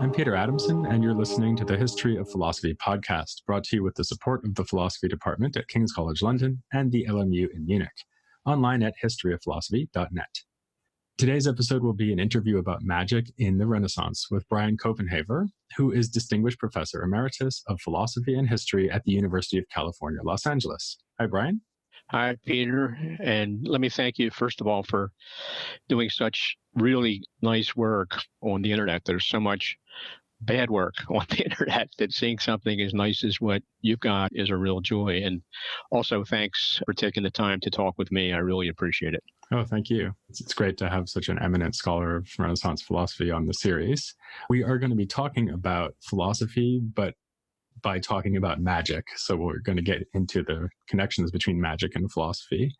I'm Peter Adamson, and you're listening to the History of Philosophy podcast, brought to you with the support of the Philosophy Department at King's College London and the LMU in Munich, online at historyofphilosophy.net. Today's episode will be an interview about magic in the Renaissance with Brian Copenhaver, who is Distinguished Professor Emeritus of Philosophy and History at the University of California, Los Angeles. Hi, Brian. Hi, Peter. And let me thank you, first of all, for doing such really nice work on the internet. There's so much bad work on the internet that seeing something as nice as what you've got is a real joy. And also, thanks for taking the time to talk with me. I really appreciate it. Oh, thank you. It's great to have such an eminent scholar of Renaissance philosophy on the series. We are going to be talking about philosophy, but by talking about magic. So we're going to get into the connections between magic and philosophy.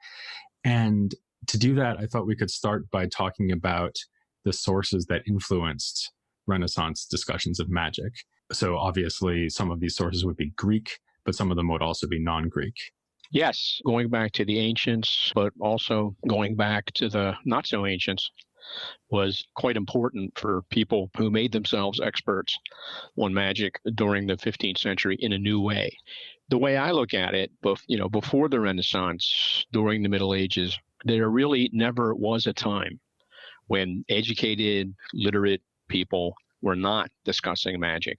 And to do that, I thought we could start by talking about the sources that influenced Renaissance discussions of magic. So obviously, some of these sources would be Greek, but some of them would also be non-Greek. Yes, going back to the ancients, but also going back to the not so ancients was quite important for people who made themselves experts on magic during the 15th century in a new way. The way I look at it, before the Renaissance, during the Middle Ages, there really never was a time when educated, literate people were not discussing magic.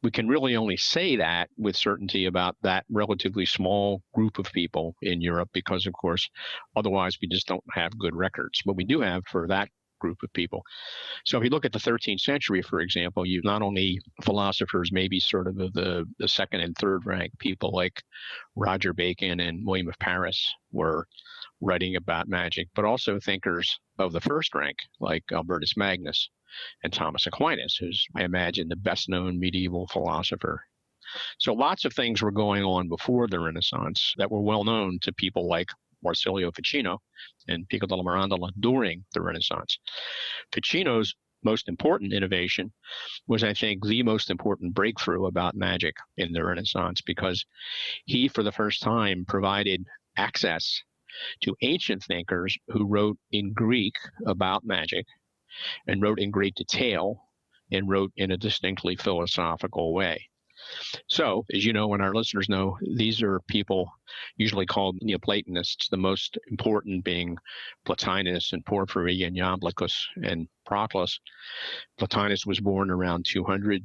We can really only say that with certainty about that relatively small group of people in Europe because, of course, otherwise we just don't have good records. But we do have for that group of people. So if you look at the 13th century, for example, you've not only philosophers, maybe sort of the second and third rank people like Roger Bacon and William of Paris were writing about magic, but also thinkers of the first rank like Albertus Magnus and Thomas Aquinas, who's, I imagine, the best-known medieval philosopher. So lots of things were going on before the Renaissance that were well-known to people like Marsilio Ficino and Pico della Mirandola during the Renaissance. Ficino's most important innovation was, I think, the most important breakthrough about magic in the Renaissance because he, for the first time, provided access to ancient thinkers who wrote in Greek about magic and wrote in great detail and wrote in a distinctly philosophical way. So, as you know, and our listeners know, these are people usually called Neoplatonists, the most important being Plotinus and Porphyry and Iamblichus and Proclus. Plotinus was born around 200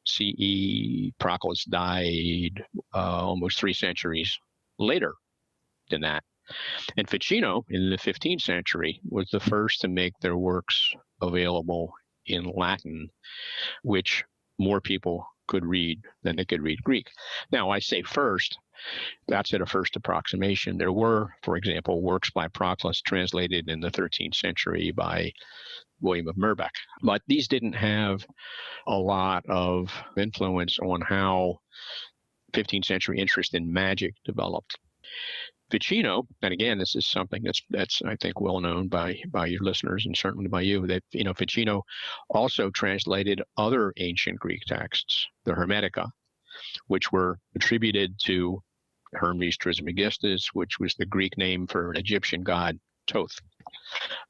CE. Proclus died almost 3 centuries later than that. And Ficino, in the 15th century, was the first to make their works available in Latin, which more people could read than they could read Greek. Now, I say first, that's at a first approximation. There were, for example, works by Proclus translated in the 13th century by William of Mirbeck. But these didn't have a lot of influence on how 15th century interest in magic developed. Ficino, and again, this is something that's I think well known by your listeners and certainly by you, that Ficino also translated other ancient Greek texts, the Hermetica, which were attributed to Hermes Trismegistus, which was the Greek name for an Egyptian god, Thoth.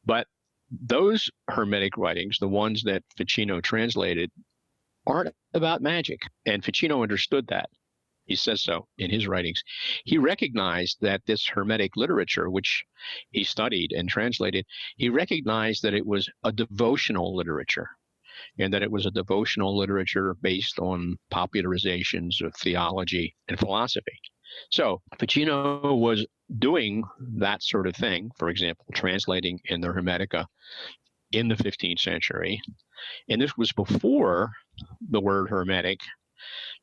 But those Hermetic writings, the ones that Ficino translated, aren't about magic, and Ficino understood that. He says so in his writings. He recognized that this Hermetic literature, which he studied and translated, he recognized that it was a devotional literature and that it was a devotional literature based on popularizations of theology and philosophy. So Ficino was doing that sort of thing, for example, translating in the Hermetica in the 15th century. And this was before the word Hermetic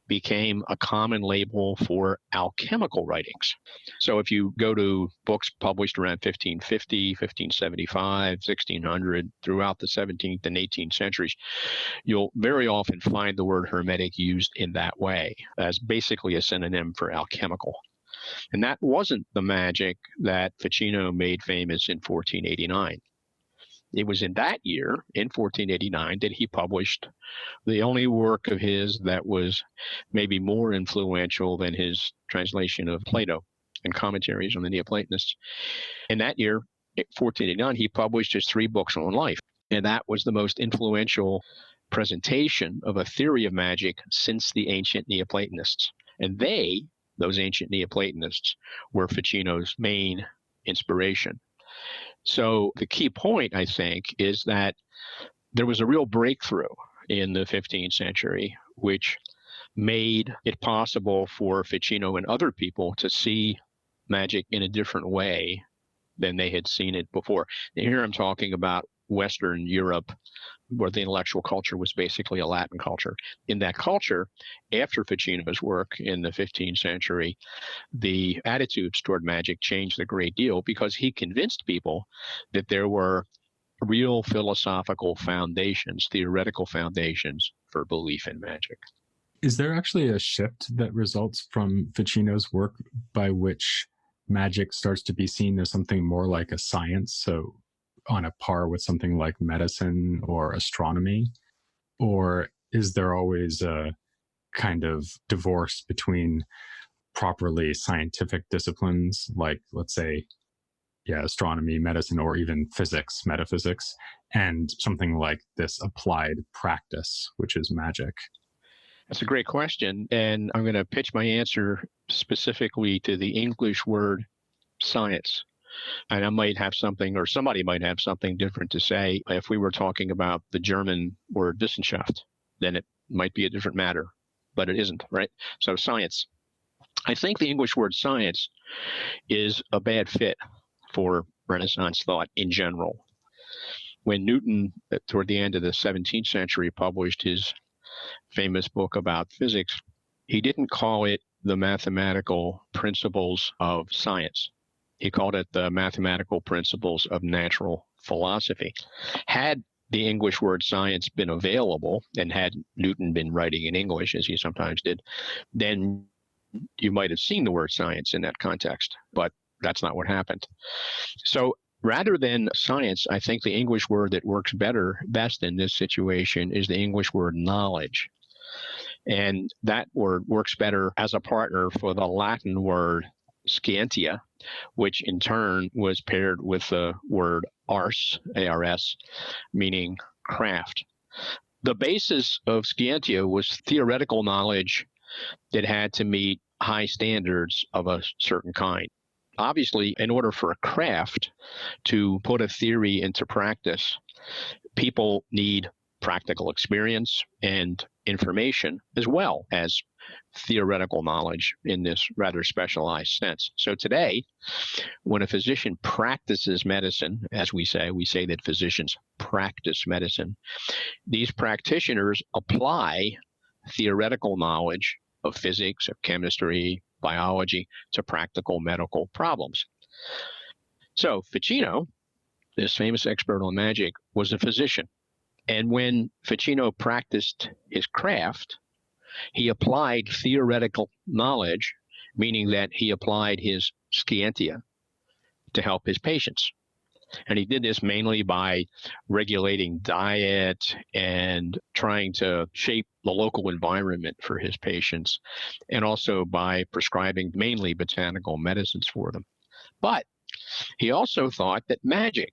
became a common label for alchemical writings. So if you go to books published around 1550, 1575, 1600, throughout the 17th and 18th centuries, you'll very often find the word Hermetic used in that way as basically a synonym for alchemical. And that wasn't the magic that Ficino made famous in 1489. It was in that year, in 1489, that he published the only work of his that was maybe more influential than his translation of Plato and commentaries on the Neoplatonists. In that year, 1489, he published his 3 books on life. And that was the most influential presentation of a theory of magic since the ancient Neoplatonists. And those ancient Neoplatonists, were Ficino's main inspiration. So the key point, I think, is that there was a real breakthrough in the 15th century, which made it possible for Ficino and other people to see magic in a different way than they had seen it before. And here I'm talking about Western Europe, where the intellectual culture was basically a Latin culture. In that culture, after Ficino's work in the 15th century, the attitudes toward magic changed a great deal because he convinced people that there were real philosophical foundations, theoretical foundations for belief in magic. Is there actually a shift that results from Ficino's work by which magic starts to be seen as something more like a science, so on a par with something like medicine or astronomy? Or is there always a kind of divorce between properly scientific disciplines, like, let's say, astronomy, medicine, or even physics, metaphysics, and something like this applied practice, which is magic? That's a great question. And I'm going to pitch my answer specifically to the English word science. And I might have something, or somebody might have something different to say. If we were talking about the German word Wissenschaft, then it might be a different matter, but it isn't, right? So science. I think the English word science is a bad fit for Renaissance thought in general. When Newton, toward the end of the 17th century, published his famous book about physics, he didn't call it the mathematical principles of science. He called it the mathematical principles of natural philosophy. Had the English word science been available, and had Newton been writing in English, as he sometimes did, then you might have seen the word science in that context, but that's not what happened. So rather than science, I think the English word that works best in this situation is the English word knowledge. And that word works better as a partner for the Latin word scientia, which in turn was paired with the word ars, A-R-S, meaning craft. The basis of scientia was theoretical knowledge that had to meet high standards of a certain kind. Obviously, in order for a craft to put a theory into practice, people need practical experience and information, as well as theoretical knowledge in this rather specialized sense. So today, when a physician practices medicine, as we say that physicians practice medicine, these practitioners apply theoretical knowledge of physics, of chemistry, biology to practical medical problems. So Ficino, this famous expert on magic, was a physician. And when Ficino practiced his craft, he applied theoretical knowledge, meaning that he applied his scientia to help his patients. And he did this mainly by regulating diet and trying to shape the local environment for his patients, and also by prescribing mainly botanical medicines for them. But he also thought that magic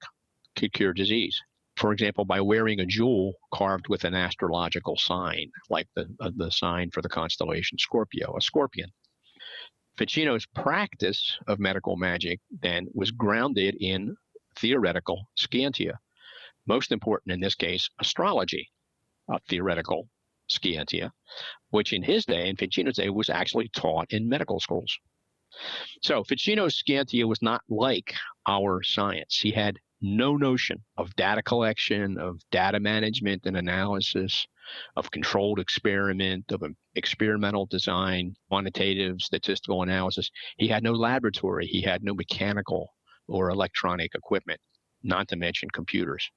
could cure disease. For example, by wearing a jewel carved with an astrological sign, like the sign for the constellation Scorpio, a scorpion. Ficino's practice of medical magic then was grounded in theoretical scientia. Most important in this case, astrology, theoretical scientia, which in his day, in Ficino's day, was actually taught in medical schools. So Ficino's scientia was not like our science. He had no notion of data collection, of data management and analysis, of controlled experiment, of experimental design, quantitative statistical analysis. He had no laboratory. He had no mechanical or electronic equipment, not to mention computers.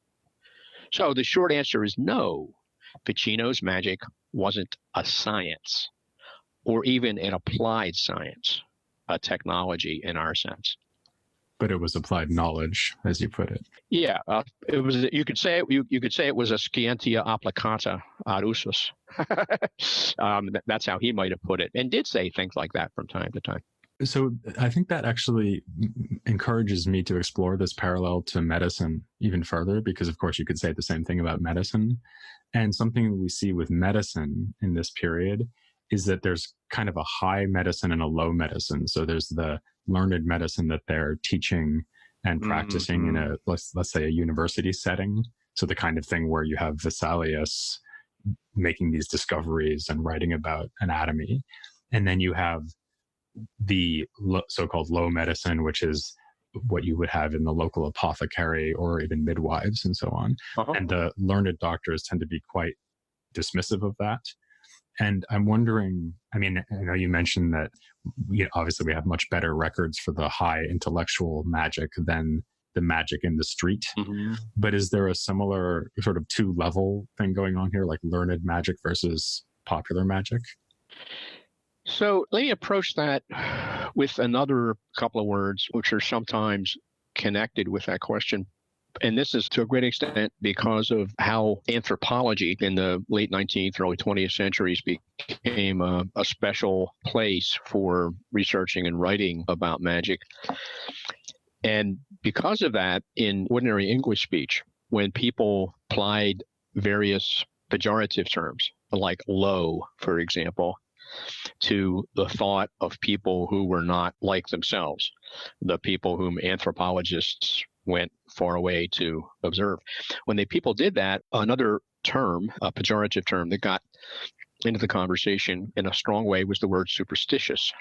So the short answer is no. Ficino's magic wasn't a science, or even an applied science, a technology in our sense. But it was applied knowledge, as you put it. Yeah, it was. You could say it was a scientia applicata ad usus. That's how he might have put it, and did say things like that from time to time. So I think that actually encourages me to explore this parallel to medicine even further, because of course you could say the same thing about medicine. And something we see with medicine in this period is that there's kind of a high medicine and a low medicine. So there's the learned medicine that they're teaching and practicing in a, let's say, a university setting. So the kind of thing where you have Vesalius making these discoveries and writing about anatomy. And then you have the so-called low medicine, which is what you would have in the local apothecary or even midwives and so on. And the learned doctors tend to be quite dismissive of that. And I'm wondering, I mean, I know you mentioned that obviously we have much better records for the high intellectual magic than the magic in the street. But is there a similar sort of two-level thing going on here, like learned magic versus popular magic? So let me approach that with another couple of words, which are sometimes connected with that question. And this is to a great extent because of how anthropology in the late 19th, early 20th centuries became a special place for researching and writing about magic. And because of that, in ordinary English speech, when people applied various pejorative terms, like low, for example, to the thought of people who were not like themselves, the people whom anthropologists went far away to observe. When the people did that, another term, a pejorative term that got into the conversation in a strong way was the word superstitious.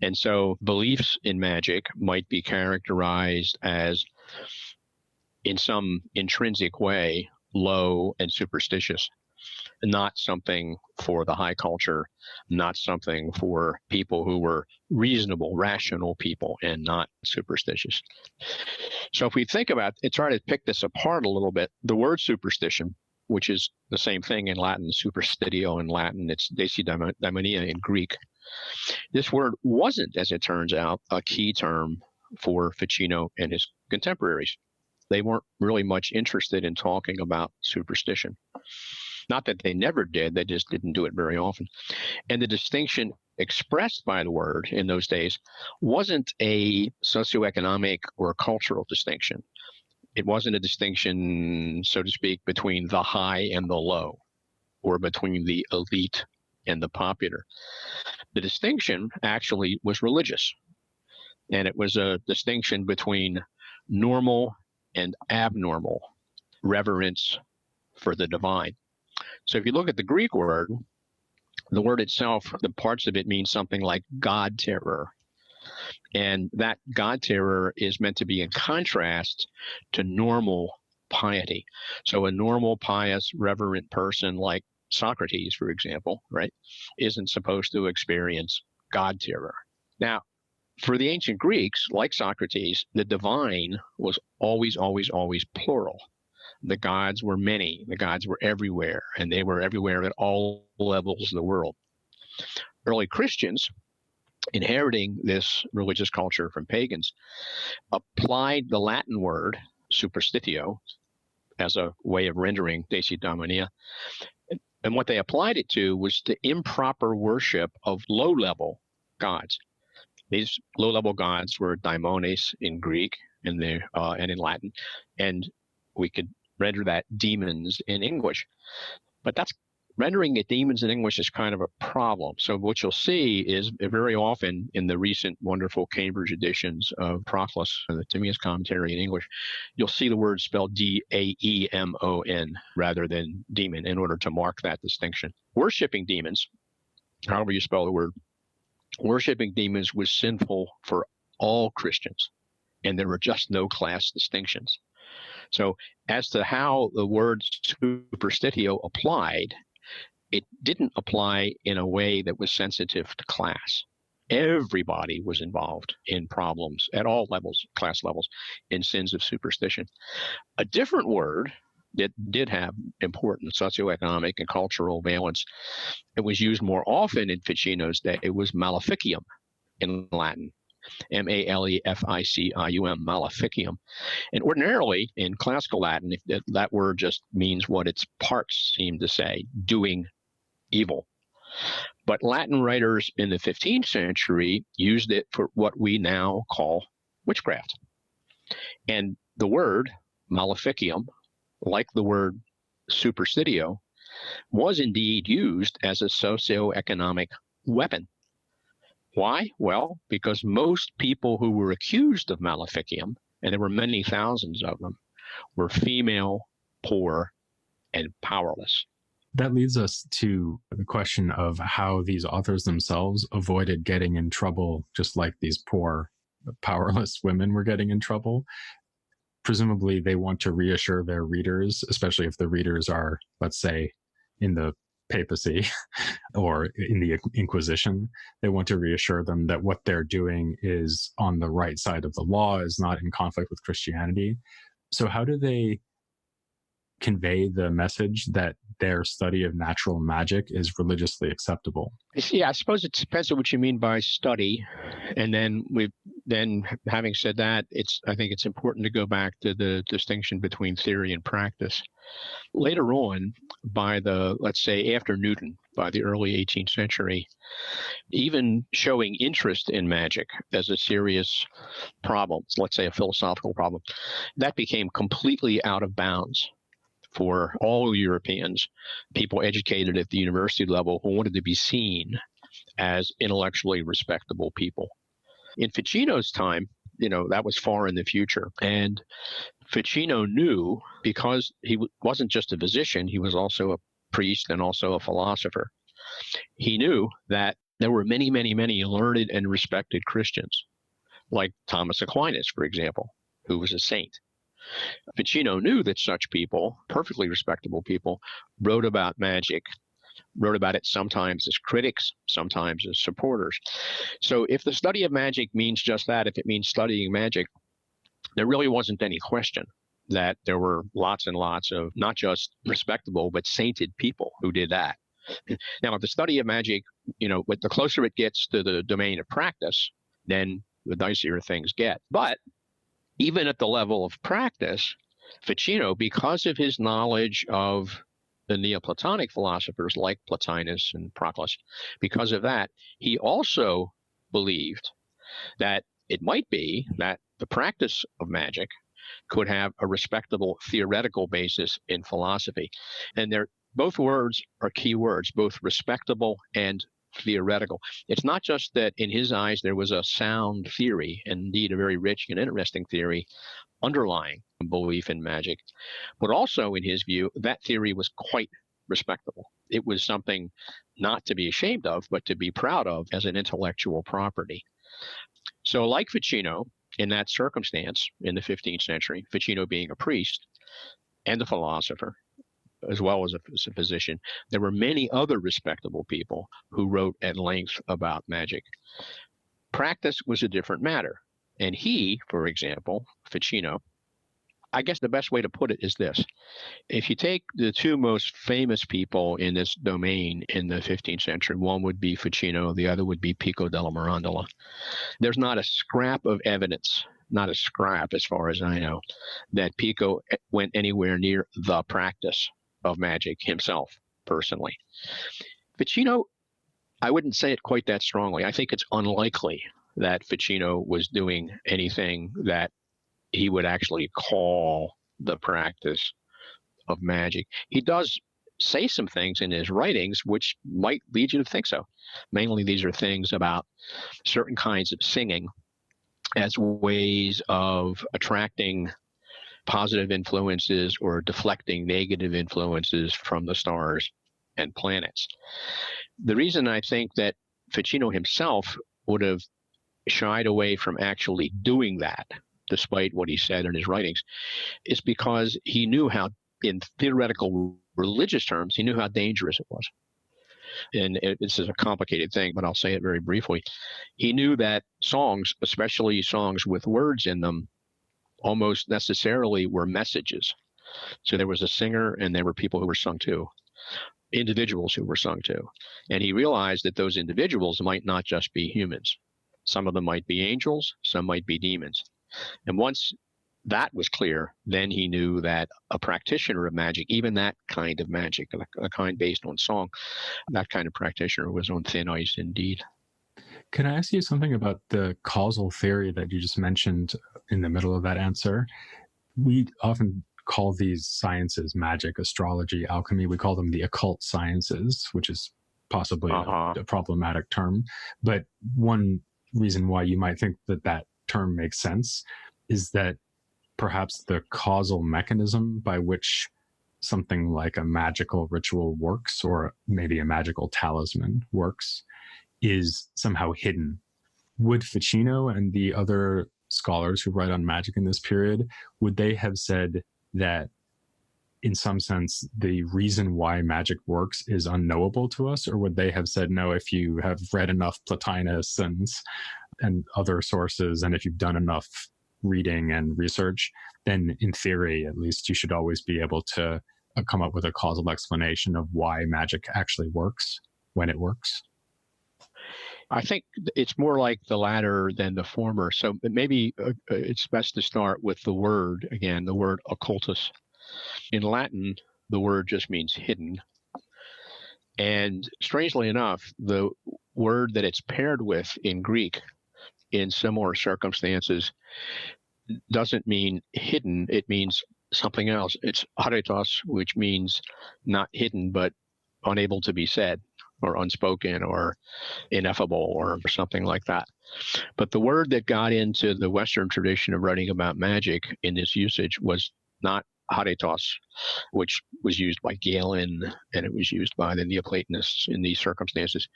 And so beliefs in magic might be characterized as, in some intrinsic way, low and superstitious, not something for the high culture, not something for people who were reasonable, rational people and not superstitious. So if we think about it, try to pick this apart a little bit, the word superstition, which is the same thing in Latin, superstitio in Latin, it's deisidaimonia in Greek. This word wasn't, as it turns out, a key term for Ficino and his contemporaries. They weren't really much interested in talking about superstition. Not that they never did, they just didn't do it very often. And the distinction expressed by the word in those days wasn't a socioeconomic or cultural distinction. It wasn't a distinction, so to speak, between the high and the low, or between the elite and the popular. The distinction actually was religious, and it was a distinction between normal and abnormal reverence for the divine. So if you look at the Greek word, the word itself, the parts of it mean something like God terror. And that God terror is meant to be in contrast to normal piety. So a normal, pious, reverent person like Socrates, for example, right, isn't supposed to experience God terror. Now, for the ancient Greeks, like Socrates, the divine was always, always, always plural. The gods were many, the gods were everywhere, and they were everywhere at all levels of the world. Early Christians, inheriting this religious culture from pagans, applied the Latin word superstitio as a way of rendering deisidaimonia. And what they applied it to was the improper worship of low-level gods. These low-level gods were daimones in Greek and in Latin, and we could render that demons in English. But that's rendering it demons in English is kind of a problem. So what you'll see is very often in the recent wonderful Cambridge editions of Proclus, the Timaeus commentary in English, you'll see the word spelled D-A-E-M-O-N rather than demon in order to mark that distinction. Worshipping demons, however you spell the word, worshipping demons was sinful for all Christians, and there were just no class distinctions. So as to how the word superstitio applied, it didn't apply in a way that was sensitive to class. Everybody was involved in problems at all levels, class levels, in sins of superstition. A different word that did have important socioeconomic and cultural valence, it was used more often in Ficino's day, it was maleficium in Latin. M-A-L-E-F-I-C-I-U-M, maleficium. And ordinarily in classical Latin, that word just means what its parts seem to say, doing evil. But Latin writers in the 15th century used it for what we now call witchcraft. And the word maleficium, like the word superstitio, was indeed used as a socioeconomic weapon. Why? Well, because most people who were accused of maleficium, and there were many thousands of them, were female, poor, and powerless. That leads us to the question of how these authors themselves avoided getting in trouble, just like these poor, powerless women were getting in trouble. Presumably, they want to reassure their readers, especially if the readers are, let's say, in the papacy or in the Inquisition. They want to reassure them that what they're doing is on the right side of the law, is not in conflict with Christianity. So, how do they convey the message that their study of natural magic is religiously acceptable? Yeah, I suppose it depends on what you mean by study. And then having said that, I think it's important to go back to the distinction between theory and practice. Later on, let's say after Newton, by the early 18th century, even showing interest in magic as a serious problem, let's say a philosophical problem, that became completely out of bounds for all Europeans, people educated at the university level who wanted to be seen as intellectually respectable people. In Ficino's time, that was far in the future. And Ficino knew, because he wasn't just a physician, he was also a priest and also a philosopher. He knew that there were many, many, many learned and respected Christians, like Thomas Aquinas, for example, who was a saint. Ficino knew that such people, perfectly respectable people, wrote about magic, wrote about it sometimes as critics, sometimes as supporters. So if the study of magic means just that, if it means studying magic, there really wasn't any question that there were lots and lots of not just respectable, but sainted people who did that. Now, the study of magic, the closer it gets to the domain of practice, then the dicier things get. But even at the level of practice, Ficino, because of his knowledge of the Neoplatonic philosophers like Plotinus and Proclus, because of that, he also believed that it might be that the practice of magic could have a respectable theoretical basis in philosophy. And both words are key words, both respectable and theoretical. It's not just that in his eyes there was a sound theory, and indeed a very rich and interesting theory, underlying belief in magic, but also in his view, that theory was quite respectable. It was something not to be ashamed of, but to be proud of as an intellectual property. So like Ficino, in that circumstance in the 15th century, Ficino being a priest and a philosopher, as well as a physician, there were many other respectable people who wrote at length about magic. Practice was a different matter. And he, for example, Ficino, I guess the best way to put it is this. If you take the two most famous people in this domain in the 15th century, one would be Ficino, the other would be Pico della Mirandola. There's not a scrap of evidence, not a scrap as far as I know, that Pico went anywhere near the practice of magic himself, personally. Ficino, I wouldn't say it quite that strongly. I think it's unlikely that Ficino was doing anything that he would actually call the practice of magic. He does say some things in his writings which might lead you to think so. Mainly these are things about certain kinds of singing as ways of attracting positive influences or deflecting negative influences from the stars and planets. The reason I think that Ficino himself would have shied away from actually doing that, despite what he said in his writings, is because he knew how, in theoretical religious terms, he knew how dangerous it was. And this is a complicated thing, but I'll say it very briefly. He knew that songs, especially songs with words in them, almost necessarily were messages. So there was a singer and there were people who were sung to, individuals who were sung to. And he realized that those individuals might not just be humans. Some of them might be angels, some might be demons. And once that was clear, then he knew that a practitioner of magic, even that kind of magic, a kind based on song, that kind of practitioner was on thin ice indeed. Can I ask you something about the causal theory that you just mentioned in the middle of that answer? We often call these sciences magic, astrology, alchemy. We call them the occult sciences, which is possibly a problematic term. But one reason why you might think that that term makes sense is that perhaps the causal mechanism by which something like a magical ritual works, or maybe a magical talisman works, is somehow hidden. Would Ficino and the other scholars who write on magic in this period, would they have said that in some sense the reason why magic works is unknowable to us? Or would they have said, no, if you have read enough Plotinus and other sources, and if you've done enough reading and research, then in theory, at least, you should always be able to come up with a causal explanation of why magic actually works when it works? I think it's more like the latter than the former. So maybe it's best to start with the word, again, the word occultus. In Latin, the word just means hidden. And strangely enough, the word that it's paired with in Greek in similar circumstances doesn't mean hidden. It means something else. It's aretos, which means not hidden, but unable to be said, or unspoken, or ineffable, or something like that. But the word that got into the Western tradition of writing about magic in this usage was not haretos, which was used by Galen, and it was used by the Neoplatonists in these circumstances.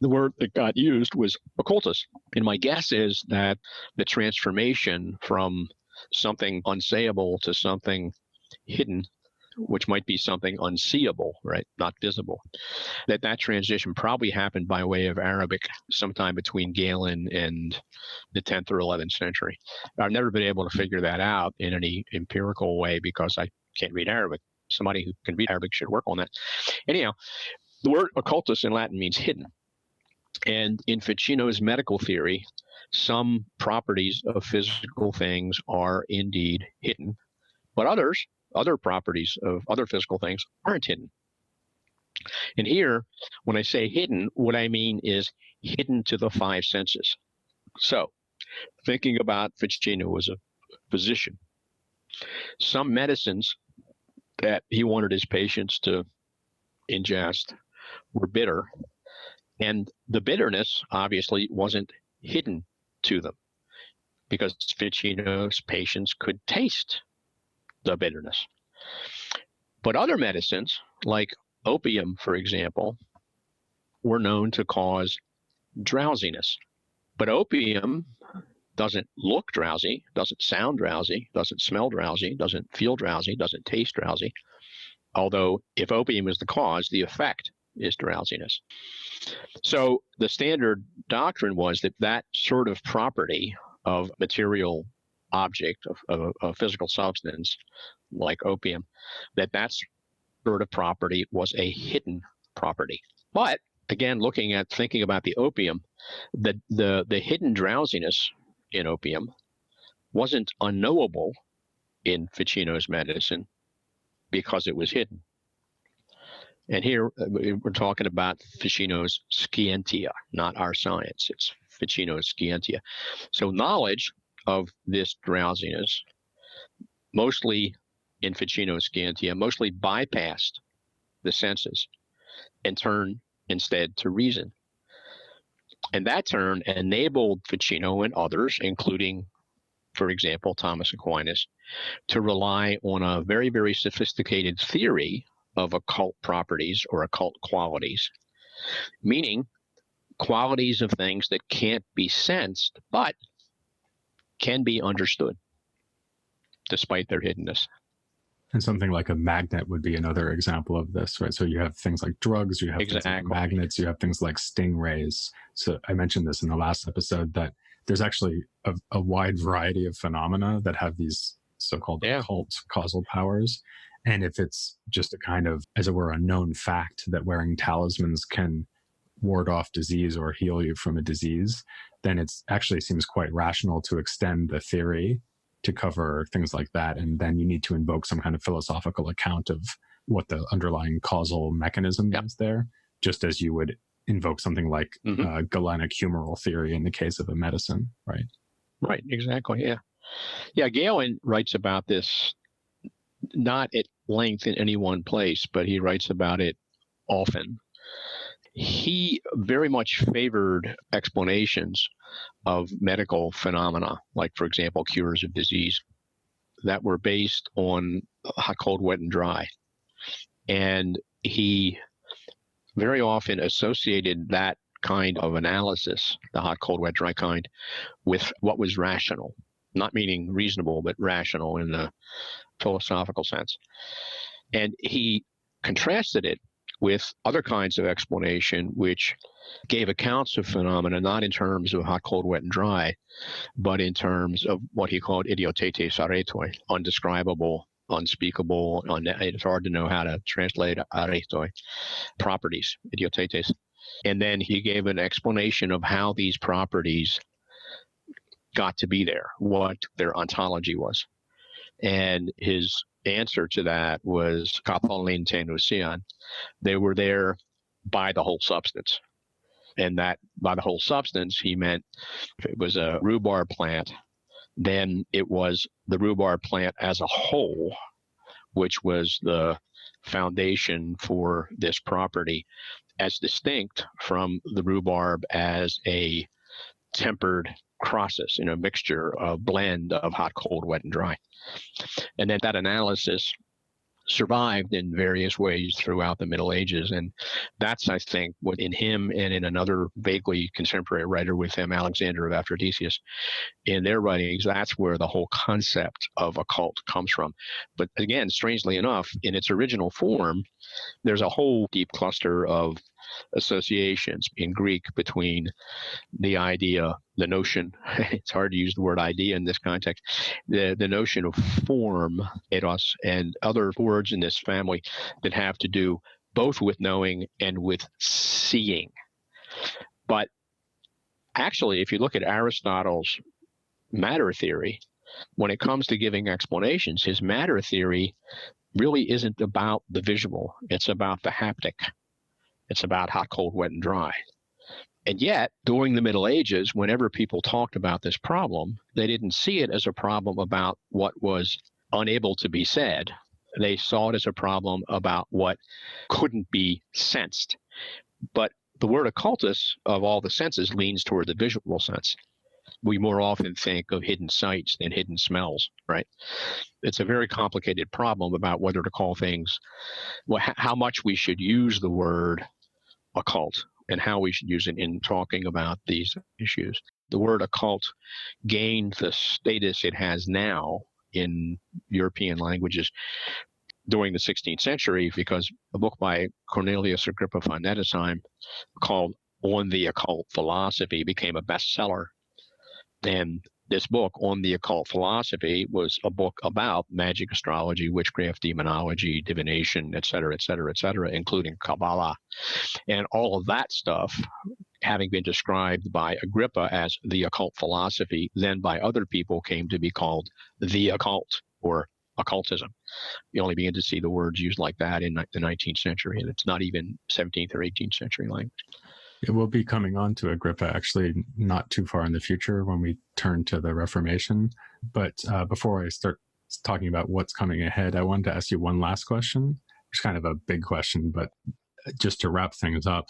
The word that got used was occultus. And my guess is that the transformation from something unsayable to something hidden, which might be something unseeable, right, not visible, that transition probably happened by way of Arabic sometime between Galen and the 10th or 11th century. I've never been able to figure that out in any empirical way because I can't read Arabic. Somebody who can read Arabic should work on that. Anyhow, the word occultus in Latin means hidden. And in Ficino's medical theory, some properties of physical things are indeed hidden, but other properties of other physical things aren't hidden. And here, when I say hidden, what I mean is hidden to the five senses. So, thinking about Ficino as a physician, some medicines that he wanted his patients to ingest were bitter, and the bitterness obviously wasn't hidden to them because Ficino's patients could taste the bitterness. But other medicines, like opium, for example, were known to cause drowsiness. But opium doesn't look drowsy, doesn't sound drowsy, doesn't smell drowsy, doesn't feel drowsy, doesn't taste drowsy. Although if opium is the cause, the effect is drowsiness. So the standard doctrine was that that sort of property of material object, of a physical substance like opium, that sort of property was a hidden property. But again, thinking about the opium, the hidden drowsiness in opium wasn't unknowable in Ficino's medicine because it was hidden. And here we're talking about Ficino's scientia, not our science. It's Ficino's scientia. So knowledge of this drowsiness, mostly in Ficino's scientia, mostly bypassed the senses and turned instead to reason. And that turn enabled Ficino and others, including, for example, Thomas Aquinas, to rely on a very, very sophisticated theory of occult properties or occult qualities, meaning qualities of things that can't be sensed, but can be understood despite their hiddenness. And something like a magnet would be another example of this, right? So you have things like drugs, you have things like magnets, you have things like stingrays. So I mentioned this in the last episode that there's actually a wide variety of phenomena that have these so-called occult causal powers. And if it's just a kind of, as it were, a known fact that wearing talismans can ward off disease or heal you from a disease, then it actually seems quite rational to extend the theory to cover things like that. And then you need to invoke some kind of philosophical account of what the underlying causal mechanism is there, just as you would invoke something like galenic humoral theory in the case of a medicine, right? Right, exactly, yeah. Yeah, Galen writes about this not at length in any one place, but he writes about it often. He very much favored explanations of medical phenomena, like, for example, cures of disease, that were based on hot, cold, wet, and dry. And he very often associated that kind of analysis, the hot, cold, wet, dry kind, with what was rational, not meaning reasonable, but rational in the philosophical sense. And he contrasted it with other kinds of explanation, which gave accounts of phenomena not in terms of hot, cold, wet, and dry, but in terms of what he called idiotetes aretoi, undescribable, unspeakable, it's hard to know how to translate aretoi, properties, idiotetes. And then he gave an explanation of how these properties got to be there, what their ontology was. And his answer to that was kapalin tenusian. They were there by the whole substance. And that by the whole substance, he meant if it was a rhubarb plant, then it was the rhubarb plant as a whole, which was the foundation for this property, as distinct from the rhubarb as a tempered process, a mixture, a blend of hot, cold, wet, and dry. And then that analysis survived in various ways throughout the Middle Ages. And that's, I think, what in him and in another vaguely contemporary writer with him, Alexander of Aphrodisias, in their writings, that's where the whole concept of occult comes from. But again, strangely enough, in its original form, there's a whole deep cluster of associations in Greek between the idea, the notion, it's hard to use the word idea in this context, the notion of form, eros, and other words in this family that have to do both with knowing and with seeing. But actually, if you look at Aristotle's matter theory, when it comes to giving explanations, his matter theory really isn't about the visual. It's about the haptic. It's about hot, cold, wet, and dry. And yet, during the Middle Ages, whenever people talked about this problem, they didn't see it as a problem about what was unable to be said. They saw it as a problem about what couldn't be sensed. But the word occultus, of all the senses, leans toward the visual sense. We more often think of hidden sights than hidden smells, right? It's a very complicated problem about whether to call things, how much we should use the word occult and how we should use it in talking about these issues. The word occult gained the status it has now in European languages during the 16th century because a book by Cornelius Agrippa von Nettesheim called On the Occult Philosophy became a bestseller. And this book, On the Occult Philosophy, was a book about magic, astrology, witchcraft, demonology, divination, et cetera, including Kabbalah. And all of that stuff, having been described by Agrippa as the occult philosophy, then by other people came to be called the occult or occultism. You only begin to see the words used like that in the 19th century, and it's not even 17th or 18th century language. It will be coming on to Agrippa actually not too far in the future when we turn to the Reformation. But before I start talking about what's coming ahead, I wanted to ask you one last question. It's kind of a big question, but just to wrap things up,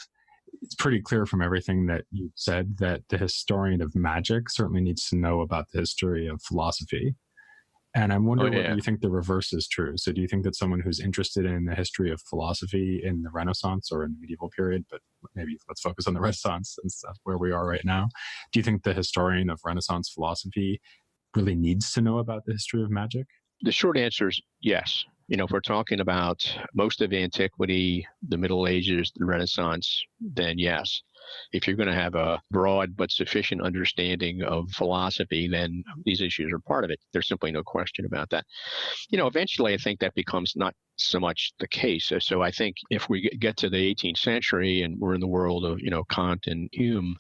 it's pretty clear from everything that you said that the historian of magic certainly needs to know about the history of philosophy. And I'm wondering whether you think the reverse is true. So do you think that someone who's interested in the history of philosophy in the Renaissance or in the medieval period, but maybe let's focus on the Renaissance since that's where we are right now. Do you think the historian of Renaissance philosophy really needs to know about the history of magic? The short answer is yes. If we're talking about most of antiquity, the Middle Ages, the Renaissance, then yes. If you're going to have a broad but sufficient understanding of philosophy, then these issues are part of it. There's simply no question about that. Eventually I think that becomes not so much the case. So I think if we get to the 18th century and we're in the world of, Kant and Hume,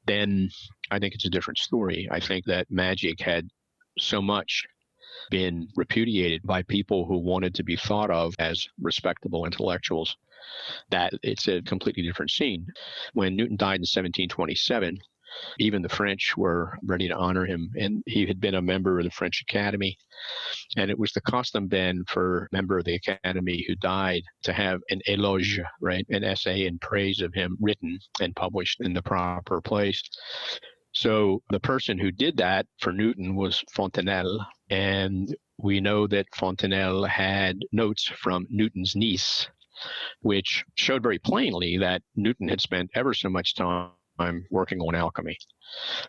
then I think it's a different story. I think that magic had so much been repudiated by people who wanted to be thought of as respectable intellectuals that it's a completely different scene. When Newton died in 1727, even the French were ready to honor him, and he had been a member of the French Academy. And it was the custom then for a member of the Academy who died to have an éloge, right, an essay in praise of him written and published in the proper place. So the person who did that for Newton was Fontenelle, and we know that Fontenelle had notes from Newton's niece, which showed very plainly that Newton had spent ever so much time working on alchemy.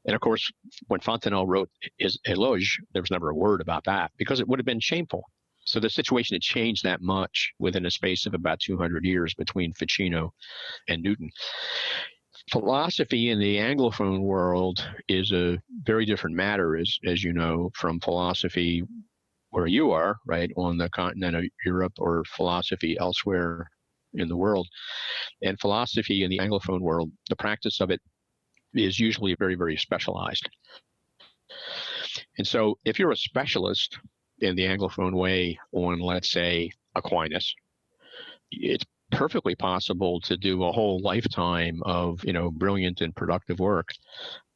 And of course, when Fontenelle wrote his éloge, there was never a word about that because it would have been shameful. So the situation had changed that much within a space of about 200 years between Ficino and Newton. Philosophy in the Anglophone world is a very different matter, as you know, from philosophy where you are, right, on the continent of Europe, or philosophy elsewhere in the world. And philosophy in the Anglophone world, the practice of it is usually very, very specialized. And so if you're a specialist in the Anglophone way on, let's say, Aquinas, it's perfectly possible to do a whole lifetime of, brilliant and productive work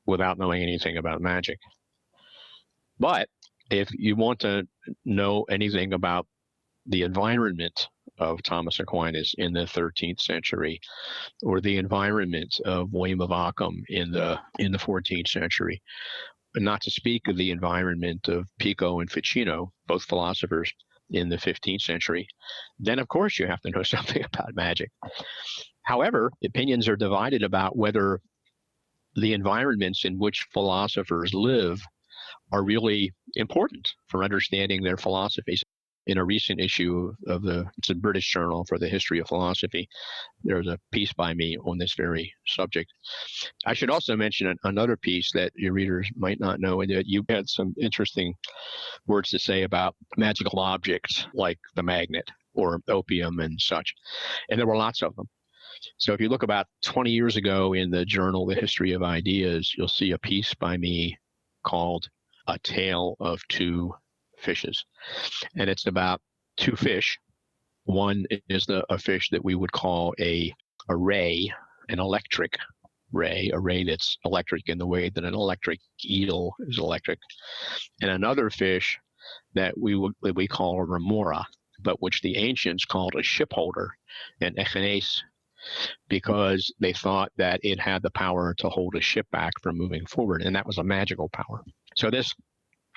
without knowing anything about magic. But if you want to know anything about the environment of Thomas Aquinas in the 13th century, or the environment of William of Ockham in the 14th century, and not to speak of the environment of Pico and Ficino, both philosophers in the 15th century, then of course you have to know something about magic. However, opinions are divided about whether the environments in which philosophers live are really important for understanding their philosophies. In a recent issue of it's a British journal for the history of philosophy, there's a piece by me on this very subject. I should also mention another piece that your readers might not know, and that you had some interesting words to say about magical objects like the magnet or opium and such. And there were lots of them. So if you look about 20 years ago in the journal, The History of Ideas, you'll see a piece by me called A Tale of Two Fishes. And it's about two fish. One is a fish that we would call a ray, an electric ray, a ray that's electric in the way that an electric eel is electric. And another fish that we call a remora, but which the ancients called a shipholder, an echinus, because they thought that it had the power to hold a ship back from moving forward, and that was a magical power. So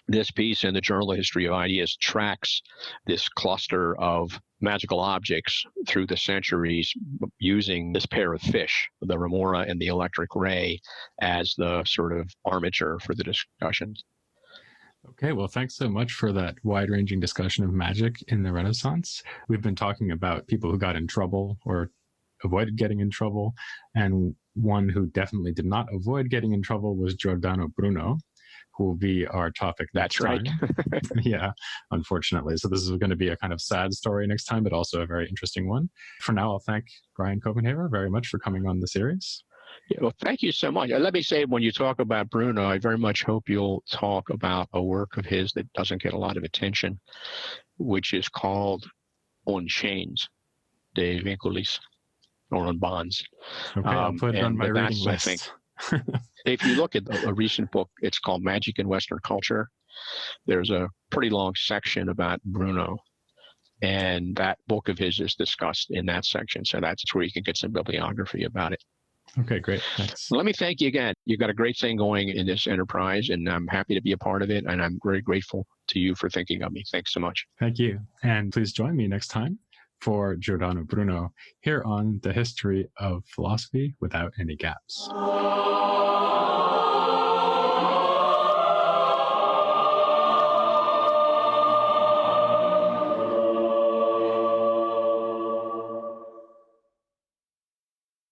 this piece in the Journal of History of Ideas tracks this cluster of magical objects through the centuries using this pair of fish, the remora and the electric ray, as the sort of armature for the discussions. Okay, well, thanks so much for that wide-ranging discussion of magic in the Renaissance. We've been talking about people who got in trouble or avoided getting in trouble, and one who definitely did not avoid getting in trouble was Giordano Bruno, who will be our topic next time. That's right. Yeah, unfortunately. So this is going to be a kind of sad story next time, but also a very interesting one. For now, I'll thank Brian Copenhaver very much for coming on the series. Yeah, well, thank you so much. Let me say, when you talk about Bruno, I very much hope you'll talk about a work of his that doesn't get a lot of attention, which is called On Chains, De Vinculis, or On Bonds. Okay, I'll put it on my reading list. I think, if you look at a recent book, it's called Magic in Western Culture. There's a pretty long section about Bruno, and that book of his is discussed in that section. So that's where you can get some bibliography about it. Okay, great. Thanks. Let me thank you again. You've got a great thing going in this enterprise, and I'm happy to be a part of it. And I'm very grateful to you for thinking of me. Thanks so much. Thank you. And please join me next time for Giordano Bruno here on The History of Philosophy Without Any Gaps.